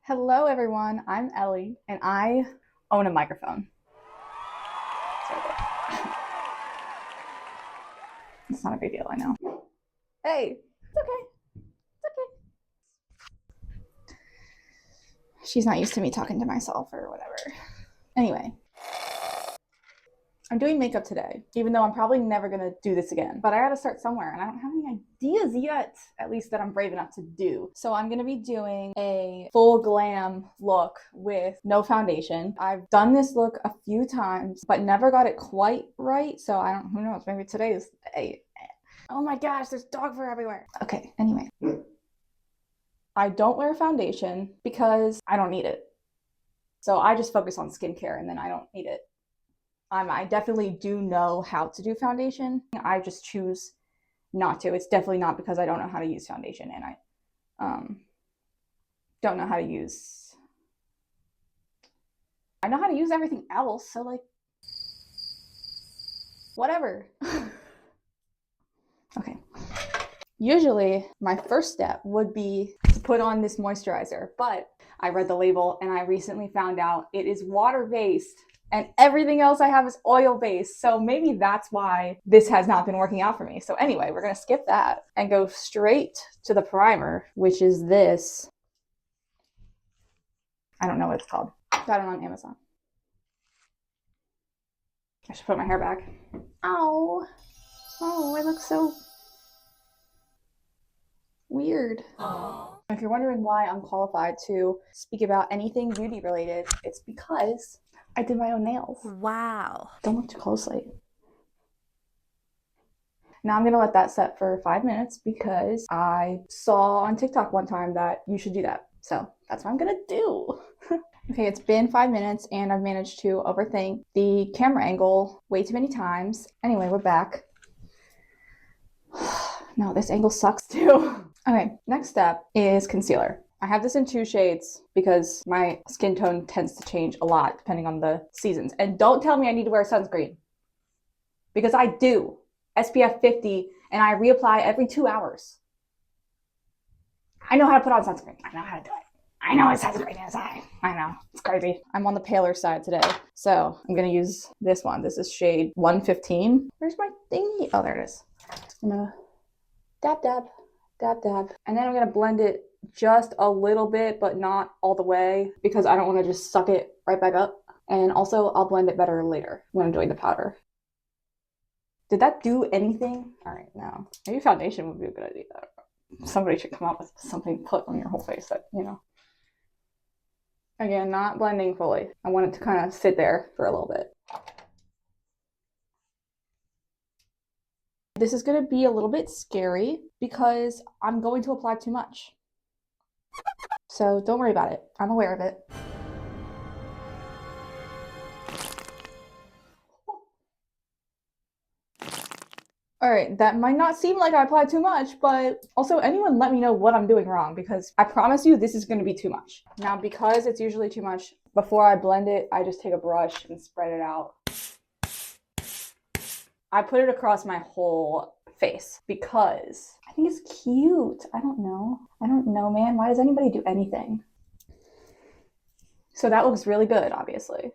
Hello everyone, I'm Ellie and I own a microphone. It's not a big deal, I know. Hey, it's okay. It's okay. She's not used to me talking to myself or whatever. Anyway, I'm doing makeup today, even though I'm probably never gonna do this again. But I gotta start somewhere and I don't have any ideas yet, at least that I'm brave enough to do. So I'm gonna be doing a full glam look with no foundation. I've done this look a few times, but never got it quite right. So who knows, maybe today is the day. Oh my gosh, there's dog fur everywhere. Okay, anyway. I don't wear foundation because I don't need it. So I just focus on skincare and then I don't need it. I definitely do know how to do foundation. I just choose not to. It's definitely not because I don't know how to use foundation and I don't know how to use. I know how to use everything else, so like, whatever. Okay. Usually, my first step would be to put on this moisturizer, but I read the label and I recently found out it is water-based. And everything else I have is oil-based. So maybe that's why this has not been working out for me. So anyway, we're gonna skip that and go straight to the primer, which is this. I don't know what it's called. Got it on Amazon. I should put my hair back. Oh, I look so weird. Aww. If you're wondering why I'm qualified to speak about anything beauty related, it's because I did my own nails. Wow. Don't look too closely. Now I'm gonna let that set for 5 minutes because I saw on TikTok one time that you should do that. So that's what I'm gonna do. Okay, it's been 5 minutes and I've managed to overthink the camera angle way too many times. Anyway, we're back. No, this angle sucks too. Okay, next step is concealer. I have this in 2 shades because my skin tone tends to change a lot depending on the seasons. And don't tell me I need to wear sunscreen because I do. SPF 50 and I reapply every 2 hours. I know how to put on sunscreen. I know how to do it. I know what sunscreen is. I know. It's crazy. I'm on the paler side today. So I'm going to use this one. This is shade 115. Where's my thingy? Oh, there it is. I'm going to dab, dab, dab, dab. And then I'm going to blend it just a little bit, but not all the way because I don't want to just suck it right back up. And also I'll blend it better later when I'm doing the powder. Did that do anything? All right, no. Maybe foundation would be a good idea. Somebody should come up with something to put on your whole face that, Again, not blending fully. I want it to kind of sit there for a little bit. This is going to be a little bit scary because I'm going to apply too much. So don't worry about it. I'm aware of it. All right, that might not seem like I applied too much, but also anyone let me know what I'm doing wrong because I promise you this is going to be too much. Now, because it's usually too much, before I blend it, I just take a brush and spread it out. I put it across my whole face because I think it's cute. I don't know, man. Why does anybody do anything? So that looks really good, obviously.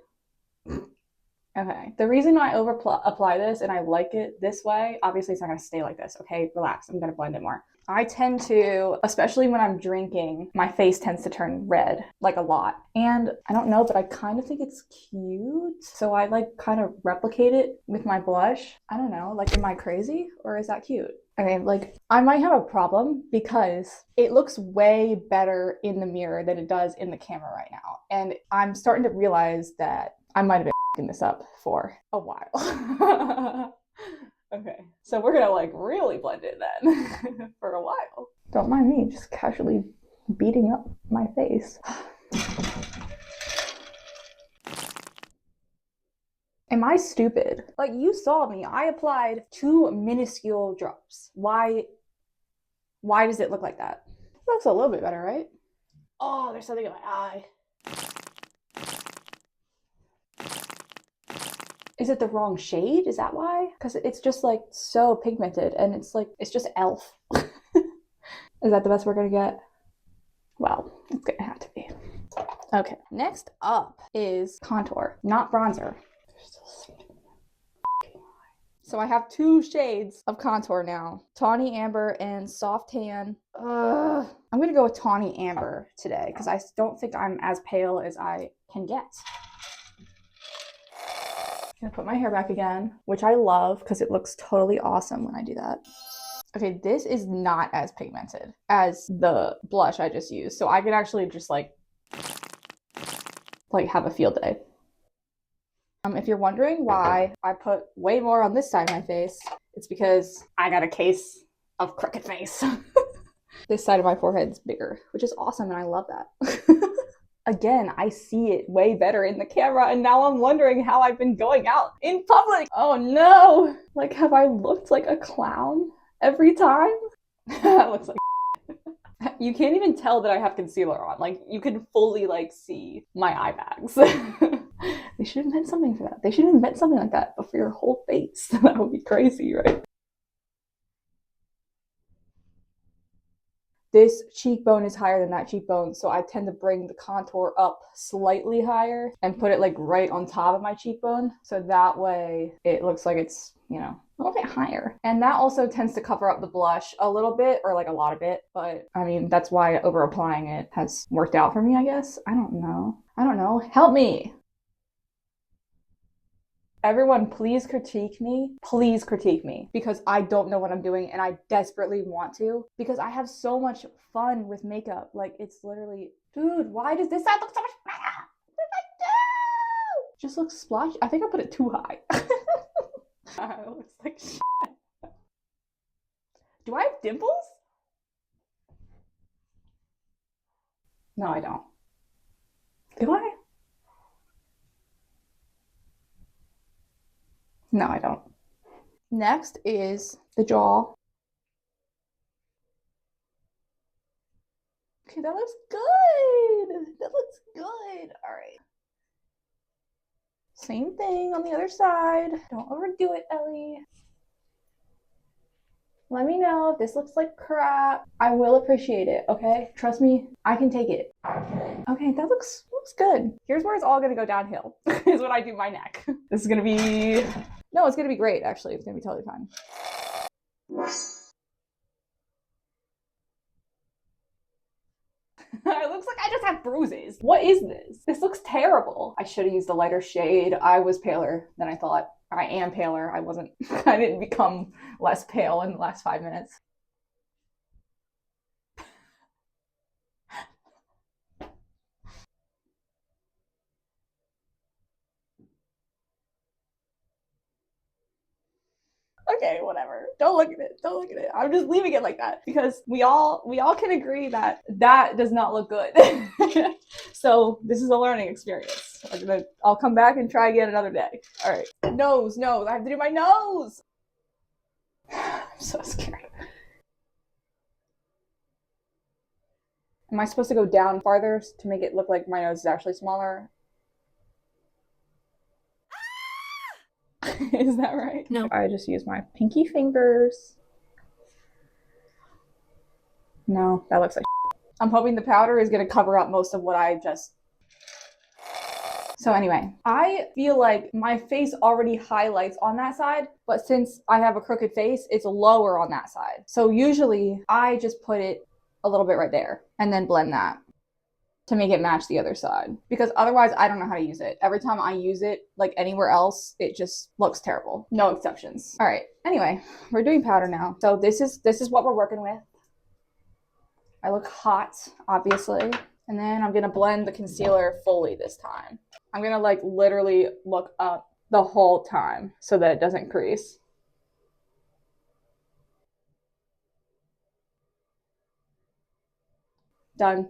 Okay, the reason I apply this and I like it this way, obviously it's not gonna stay like this, okay? Relax, I'm gonna blend it more. I tend to, especially when I'm drinking, my face tends to turn red, like a lot. And I don't know, but I kind of think it's cute. So I like kind of replicate it with my blush. I don't know, like am I crazy or is that cute? Okay, like I might have a problem because it looks way better in the mirror than it does in the camera right now. And I'm starting to realize that I might have been this up for a while. Okay, so we're gonna like really blend it then for a while. Don't mind me just casually beating up my face. Am I stupid? Like you saw me, I applied 2 minuscule drops. Why does it look like that? It looks a little bit better, right? Oh, there's something in my eye. Is it the wrong shade? Is that why? Because it's just like so pigmented and it's just elf. Is that the best we're gonna get? Well, it's gonna have to be. Okay, next up is contour, not bronzer. So I have 2 shades of contour now, tawny amber and soft tan. I'm gonna go with tawny amber today because I don't think I'm as pale as I can get. I'm gonna put my hair back again, which I love because it looks totally awesome when I do that. Okay, this is not as pigmented as the blush I just used, so I could actually just like have a field day. If you're wondering why I put way more on this side of my face, it's because I got a case of crooked face. This side of my forehead's bigger, which is awesome, and I love that. Again, I see it way better in the camera, and now I'm wondering how I've been going out in public. Oh no! Like, have I looked like a clown every time? That looks like you can't even tell that I have concealer on. Like, you can fully, like, see my eye bags. They should invent something for that. They should invent something like that, but for your whole face. That would be crazy, right? This cheekbone is higher than that cheekbone, so I tend to bring the contour up slightly higher and put it like right on top of my cheekbone. So that way it looks like it's, you know, a little bit higher. And that also tends to cover up the blush a little bit, or like a lot of it. But I mean, that's why over applying it has worked out for me, I guess. I don't know. Help me. Everyone, please critique me. Please critique me, because I don't know what I'm doing and I desperately want to, because I have so much fun with makeup. Like, it's literally, dude, why does this side look so much better? What did I do? Just looks splotchy. I think I put it too high. It looks like shit. Do I have dimples? No, I don't. Do I? No, I don't. Next is the jaw. Okay, that looks good. That looks good. All right. Same thing on the other side. Don't overdo it, Ellie. Let me know if this looks like crap. I will appreciate it, okay? Trust me, I can take it. Okay, that looks good. Here's where it's all gonna go downhill, is when I do my neck. This is gonna be, no, it's gonna be great, actually. It's gonna be totally fine. It looks like I just have bruises. What is this? This looks terrible. I should have used a lighter shade. I was paler than I thought. I am paler. I wasn't, I didn't become less pale in the last 5 minutes. Okay, whatever. Don't look at it. Don't look at it. I'm just leaving it like that because we all can agree that that does not look good. So this is a learning experience. I'll come back and try again another day. All right. Nose. I have to do my nose. I'm so scared. Am I supposed to go down farther to make it look like my nose is actually smaller? Is that right? No. I just use my pinky fingers. No, that looks like shit. I'm hoping the powder is going to cover up most of what I just... So anyway, I feel like my face already highlights on that side, but since I have a crooked face, it's lower on that side. So usually I just put it a little bit right there and then blend that to make it match the other side, because otherwise I don't know how to use it. Every time I use it, like anywhere else, it just looks terrible. No exceptions. All right, anyway, we're doing powder now. So this is what we're working with. I look hot, obviously. And then I'm gonna blend the concealer fully this time. I'm gonna like literally look up the whole time so that it doesn't crease. Done.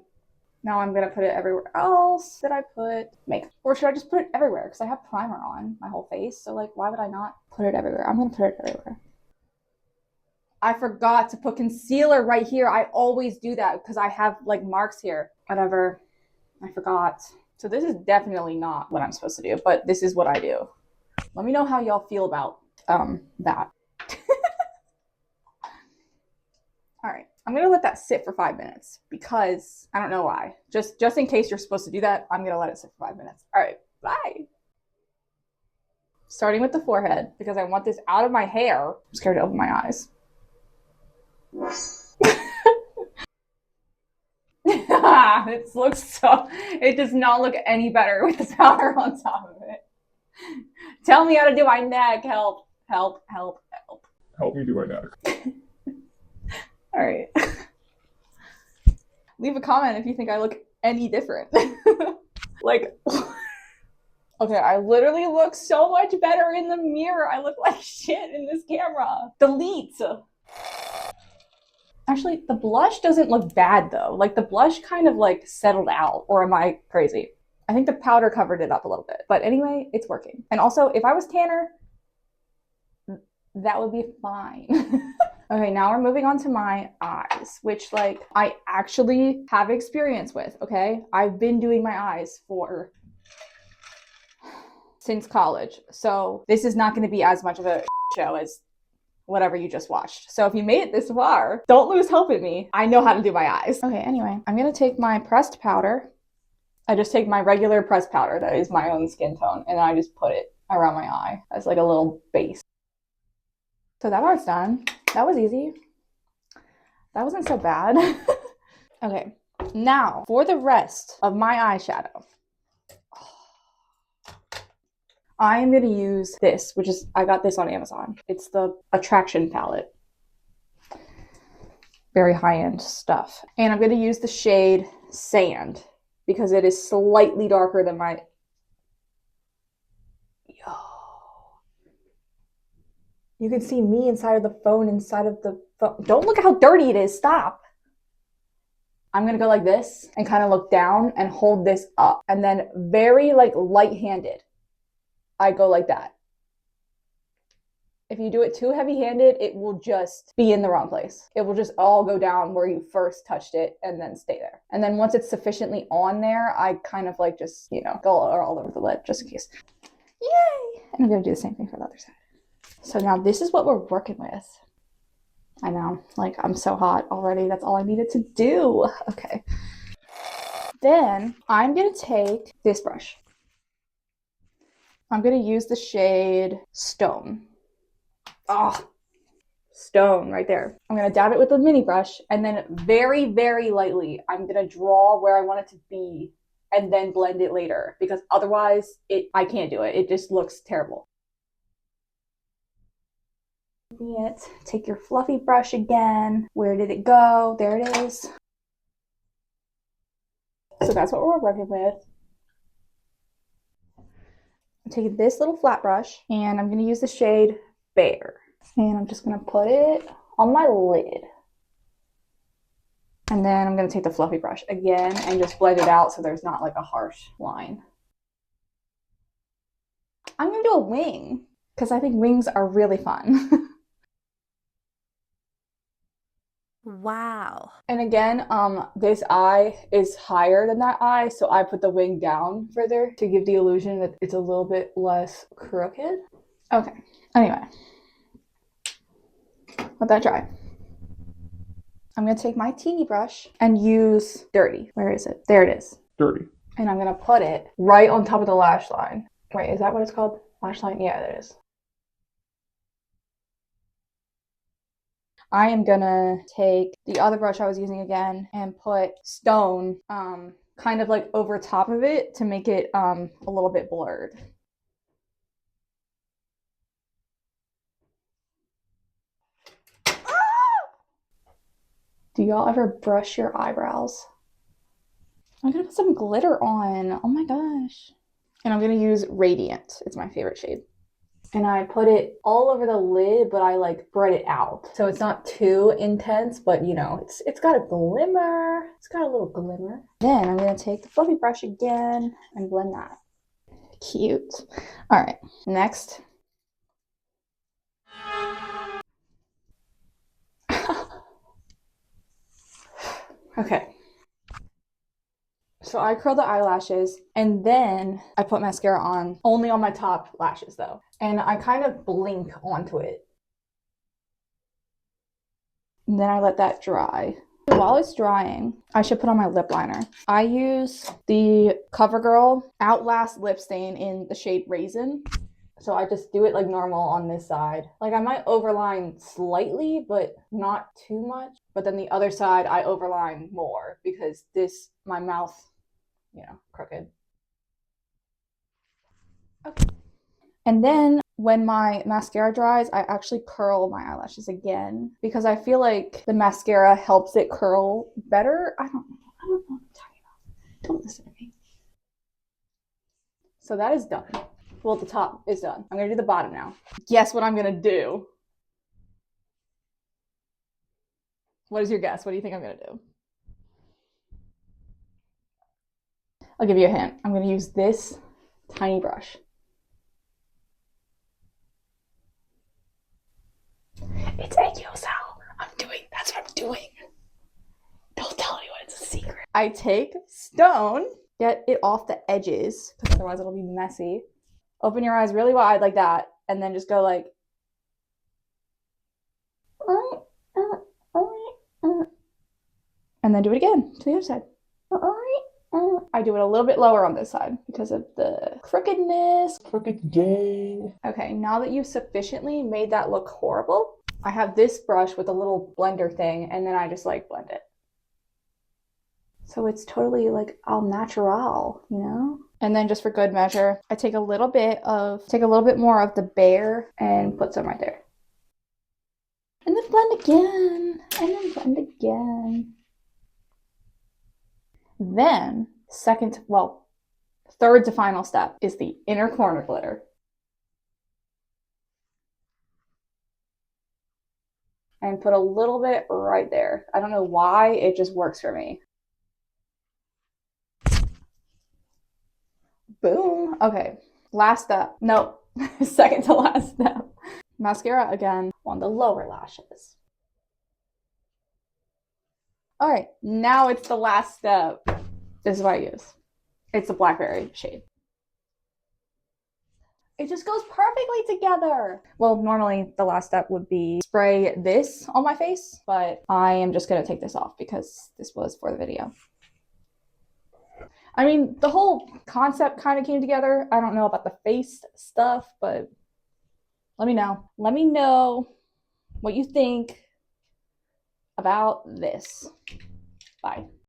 Now I'm gonna put it everywhere else that I put makeup. Or should I just put it everywhere? Because I have primer on my whole face. So like, why would I not put it everywhere? I'm gonna put it everywhere. I forgot to put concealer right here. I always do that because I have like marks here. Whatever, I forgot. So this is definitely not what I'm supposed to do, but this is what I do. Let me know how y'all feel about that. All right. I'm gonna let that sit for 5 minutes because I don't know why. Just in case you're supposed to do that, I'm gonna let it sit for 5 minutes. All right, bye. Starting with the forehead because I want this out of my hair. I'm scared to open my eyes. It does not look any better with the powder on top of it. Tell me how to do my neck. Help. Help me do my neck. All right. Leave a comment if you think I look any different. Like, okay, I literally look so much better in the mirror. I look like shit in this camera. Delete. Actually, the blush doesn't look bad though. Like the blush kind of like settled out, or am I crazy? I think the powder covered it up a little bit. But anyway, it's working. And also, if I was tanner, that would be fine. Okay, now we're moving on to my eyes, which like I actually have experience with, okay? I've been doing my eyes since college. So this is not going to be as much of a show as whatever you just watched. So if you made it this far, don't lose hope in me. I know how to do my eyes. Okay, anyway, I'm going to take my pressed powder. I just take my regular pressed powder that is my own skin tone, and I just put it around my eye as like a little base. So that part's done. That was easy. That wasn't so bad. Okay, now for the rest of my eyeshadow, I am going to use this, which is, I got this on Amazon. It's the Attraction palette. Very high-end stuff. And I'm going to use the shade Sand because it is slightly darker than my... Yo. You can see me inside of the phone, Don't look at how dirty it is. Stop. I'm going to go like this and kind of look down and hold this up. And then very like light-handed, I go like that. If you do it too heavy-handed, it will just be in the wrong place. It will just all go down where you first touched it and then stay there. And then once it's sufficiently on there, I kind of like just, go all over the lid just in case. Yay! And I'm going to do the same thing for the other side. So now this is what we're working with. I know, like I'm so hot already. That's all I needed to do. Okay. Then I'm going to take this brush. I'm going to use the shade Stone. Oh, Stone right there. I'm going to dab it with a mini brush and then very, very lightly, I'm going to draw where I want it to be and then blend it later because otherwise I can't do it. It just looks terrible. Take your fluffy brush again. Where did it go? There it is. So that's what we're working with. I'm taking this little flat brush and I'm going to use the shade Bear. And I'm just going to put it on my lid. And then I'm going to take the fluffy brush again and just blend it out so there's not like a harsh line. I'm going to do a wing because I think wings are really fun. Wow. And again, this eye is higher than that eye, so I put the wing down further to give the illusion that it's a little bit less crooked. Okay, anyway. Let that dry. I'm going to take my teeny brush and use Dirty. Where is it? There it is. Dirty. And I'm going to put it right on top of the lash line. Wait, is that what it's called? Lash line? Yeah, there it is. I am gonna take the other brush I was using again and put Stone kind of like over top of it to make it a little bit blurred. Do y'all ever brush your eyebrows? I'm gonna put some glitter on. Oh my gosh. And I'm gonna use Radiant. It's my favorite shade. And I put it all over the lid, but I like spread it out. So it's not too intense, but it's got a glimmer. It's got a little glimmer. Then I'm gonna take the fluffy brush again and blend that. Cute. All right, next. Okay. So I curl the eyelashes and then I put mascara on, only on my top lashes though. And I kind of blink onto it. And then I let that dry. While it's drying, I should put on my lip liner. I use the CoverGirl Outlast lip stain in the shade Raisin. So I just do it like normal on this side. Like I might overline slightly, but not too much. But then the other side, I overline more because my mouth, crooked. Okay. And then when my mascara dries, I actually curl my eyelashes again because I feel like the mascara helps it curl better. I don't know what I'm talking about. Don't listen to me. So that is done. Well, the top is done. I'm gonna do the bottom now. Guess what I'm gonna do? What is your guess? What do you think I'm gonna do? I'll give you a hint. I'm gonna use this tiny brush. It's eggcell. That's what I'm doing. Don't tell anyone, it's a secret. I take stone, get it off the edges, because otherwise it'll be messy. Open your eyes really wide like that, and then just go like, and then do it again to the other side. I do it a little bit lower on this side because of the crookedness. Crooked gang. Okay, now that you've sufficiently made that look horrible, I have this brush with a little blender thing, and then I just like blend it. So it's totally like au natural, And then just for good measure, I take a little bit more of the Bare and put some right there. And then blend again, and then blend again. Then, third to final step is the inner corner glitter. And put a little bit right there. I don't know why, it just works for me. Boom. Okay, last step. Nope, second to last step. Mascara again on the lower lashes. All right, now it's the last step. This is what I use. It's a blackberry shade. It just goes perfectly together. Well, normally the last step would be spray this on my face, but I am just gonna take this off because this was for the video. I mean, the whole concept kind of came together. I don't know about the face stuff, but let me know. Let me know what you think about this. Bye.